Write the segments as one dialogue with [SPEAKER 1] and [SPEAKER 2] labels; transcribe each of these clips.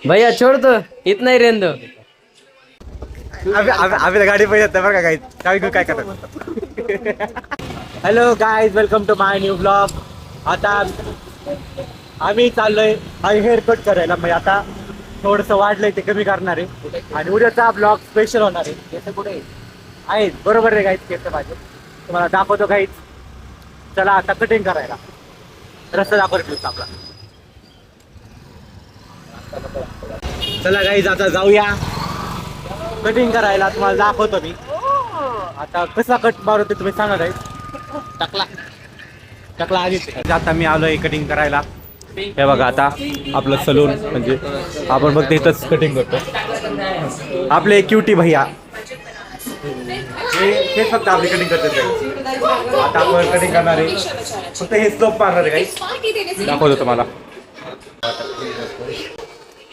[SPEAKER 1] भैया छोड़ दो, इतना ही रहने दो.
[SPEAKER 2] आम्ही गाडी पाहिजे बरं का काय करतात. Hello guys, welcome to my new blog. आता आम्ही चाललोय हेअर कट करायला. म्हणजे आता थोडंसं वाढलंय ते कमी करणार आहे आणि उद्याचा ब्लॉग स्पेशल होणार आहे. केस कुठे आहेत बरोबर आहे गाईज, केस माझे तुम्हाला दाखवतो गाईज. चला आता कटिंग करायला, रस्ता दाखवतो आपला. चला गाईज आता जाऊया कटिंग करायला, तुम्हाला दाखवतो मी. आता कसा कट मारतो तुम्ही सांगा गाईज. टाकला आधीच. आता मी आलोय कटिंग करायला. हे बघा आता आपलं सलून, म्हणजे आपण फक्त इथंच कटिंग करतो. आपले क्युटी भैया हे फक्त आपली कटिंग करतात. आता आपण कटिंग करणार आहे, फक्त हे स्लोप मारणार आहे काही. दाखवतो तुम्हाला.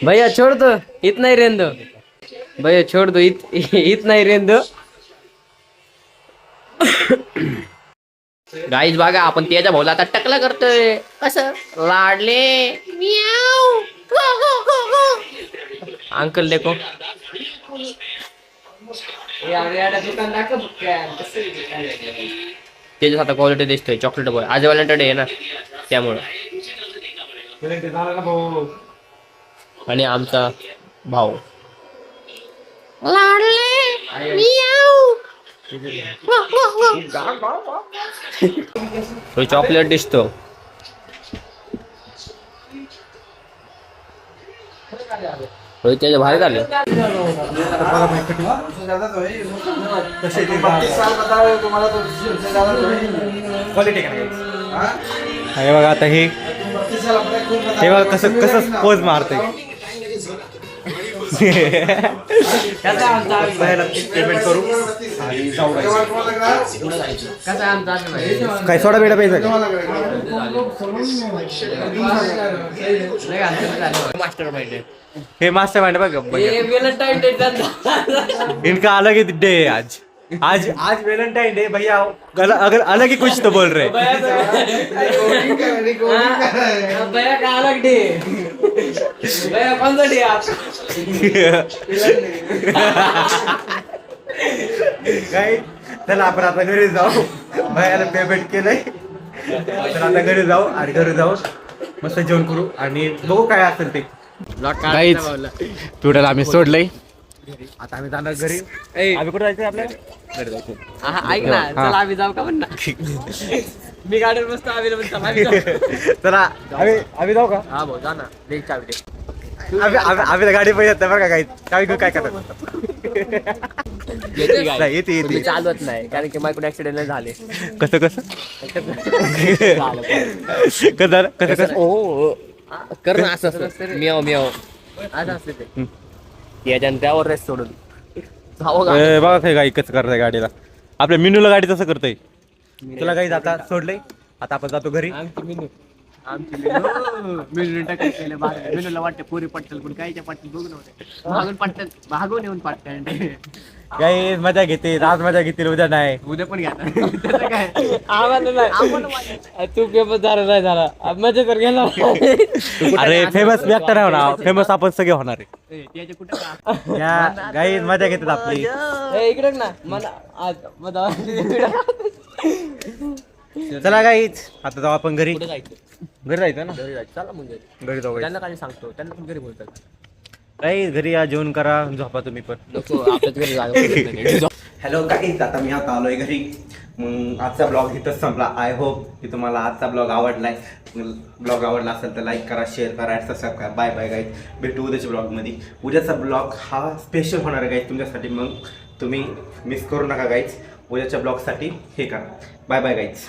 [SPEAKER 1] भैया छोड़ दो, इतना ही रहने दो. भैया छोड़ दो, इतना ही रहने दो. गाईज बघा, आपण त्याच्या भाऊला आता टकला करतोय. कसं लाडले म्याऊ. अंकल देखो. त्याच्यात आता क्वालिटी दिसतोय. चॉकलेट बॉय आज व्हॅलेंटाईन डे आहे ना, त्यामुळं. आणि आमचा भाऊ लाडले म्याऊ. तो चॉकलेट दिसतो. त्याच्या बाहेर झाले.
[SPEAKER 2] हे बघा आता हे बघा कसं कसं पोज मारते. पेमेंट करू आणि जाऊ. काय सोडा बेडा पाहिजे
[SPEAKER 1] मास्टर माइंड है.
[SPEAKER 2] हे मास्टर माइंड बघा.
[SPEAKER 1] व्हॅलेंटाईन डे
[SPEAKER 2] इनका अलग ही डे है आज. आज वैलेंटाइन डे भैया. अगर अलग ही कुछ तो बोल रहे.
[SPEAKER 1] भैया का अलग डे. भैया कौन सा डे आप.
[SPEAKER 2] चला आपण आता घरी जाऊ. भैयाला पेमेंट केलंय. तर आता घरी जाऊ आणि घरी जाऊन मस्त जेवण करू आणि बघू काय असेल ते. टोटल आम्ही सोडलंय. आता आम्ही जाणार घरी. आम्ही कुठे जायचं आपल्याला घरी जायचं.
[SPEAKER 1] ऐक ना, चला आम्ही जाऊ का म्हणा. मी गाडीवर बसतो.
[SPEAKER 2] चला आम्ही जाऊ का.
[SPEAKER 1] हा भाऊ जा ना. देख चावी दे.
[SPEAKER 2] आम्ही गाडी पाहिजे बरं का काय करतात.
[SPEAKER 1] मी चालवत नाही कारण की माझ्याकडे ऍक्सिडेंट झाले.
[SPEAKER 2] कसं
[SPEAKER 1] ओ कर ना असं मियाव मियाव असं असते ते. याच्यानं त्यावर रेस सोडून
[SPEAKER 2] बघा काय गाई कसं करताय गाडीला. आपल्या मिनूला गाडी तसं करताय. तुला काही आता सोडलंय. आता आपण जातो घरी.
[SPEAKER 1] मिनूला वाटते पुरी पटल पण कायच्या पटल बघून होते. मागून पटल भागून येऊन पटल.
[SPEAKER 2] काही मजा घेते. आज मजा घेतील, उद्या नाही.
[SPEAKER 1] उद्या पण घ्या काय. आम्हाला नाही. तू पेपर झाला नाही झाला मजा तर गेला.
[SPEAKER 2] अरे फेमस व्यक्त नाही होणार. फेमस आपण सगळे होणार आहे.
[SPEAKER 1] त्याच्या कुठे
[SPEAKER 2] गाई मजा घेतात आपली.
[SPEAKER 1] इकडे ना मला
[SPEAKER 2] चला गाईच आता जाऊ आपण घरी.
[SPEAKER 1] जायचं.
[SPEAKER 2] घरी जायचं ना.
[SPEAKER 1] घरी जायचं. चला मग
[SPEAKER 2] घरी जाऊ.
[SPEAKER 1] त्यांना काय सांगतो, त्यांना पण घरी बोलतात.
[SPEAKER 2] काही घरी या जेवण करा, झोपा तुम्ही पण.
[SPEAKER 1] नको आपल्याच घरी जायचं.
[SPEAKER 2] हॅलो गाईज, आता मी आता आलोय घरी. मग आजचा ब्लॉग इथंच संपला. आय होप की तुम्हाला आजचा ब्लॉग आवडलाय. ब्लॉग आवडला असेल तर लाईक करा, शेअर करा आणि सबस्क्राईब करा. Bye bye guys. भेटू उद्याच्या ब्लॉगमध्ये. उद्याचा ब्लॉग हा स्पेशल होणार आहे गाईज तुमच्यासाठी. मग तुम्ही मिस करू नका गाईज. उद्याच्या ब्लॉगसाठी हे करा. Bye bye guys.